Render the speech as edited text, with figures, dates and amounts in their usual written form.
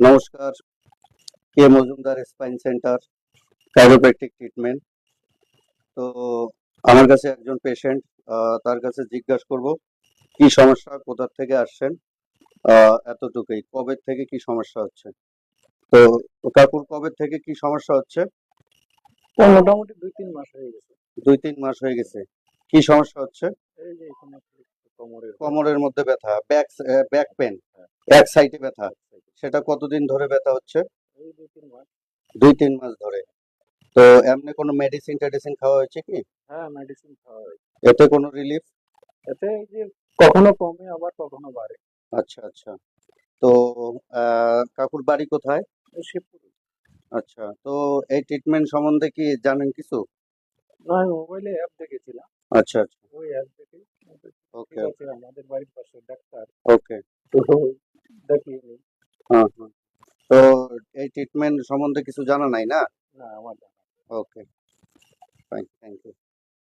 নমস্কার, K Majumdar spine centre chiropractic treatment. তো আমার কাছে একজন পেশেন্ট, তার কাছে জিজ্ঞাসা করব কি সমস্যা, কোথা থেকে আসছেন, এতটুকুই। কবে থেকে কি সমস্যা হচ্ছে? তো কাকুর কবে থেকে কি সমস্যা হচ্ছে? ও মোটামুটি ২-৩ মাস হয়ে গেছে। 2-3 মাস হয়ে গেছে। কি সমস্যা হচ্ছে? এই যে এখানে একটু কোমরের ব্যথা। কোমরের মধ্যে ব্যথা, ব্যাক পেন, হ্যাঁ, এক সাইডে ব্যথা। সেটা কতদিন ধরে ব্যথা হচ্ছে? এই ২-৩ মাস। 2-3 মাস ধরে। তো এমনি কোনো মেডিসিন টেডিসিন খাওয়া হয়েছে কি? হ্যাঁ, মেডিসিন খাওয়া হয়। এতে কোনো রিলিফ? এতে এই যে কখনো কমে আবার কখনো বাড়ে। আচ্ছা আচ্ছা। তো কাকুর বাড়ি কোথায়? এই শিবপুরি। আচ্ছা, তো এই ট্রিটমেন্ট সম্বন্ধে কি জানেন কিছু? না, আমি মোবাইলে অ্যাপ দেখেছিলাম। আচ্ছা আচ্ছা। ওই অ্যাপ দেখেই ঠিক ওকে আছে, আমাদের বাড়ির পাশে ডাক্তার, ওকে। তো দেখিয়ে নিই। হ্যাঁ হ্যাঁ। তো এই ট্রিটমেন্ট সম্বন্ধে কিছু জানা নাই না? না, আমার জানা ওকে, ফাইন, থ্যাংক ইউ।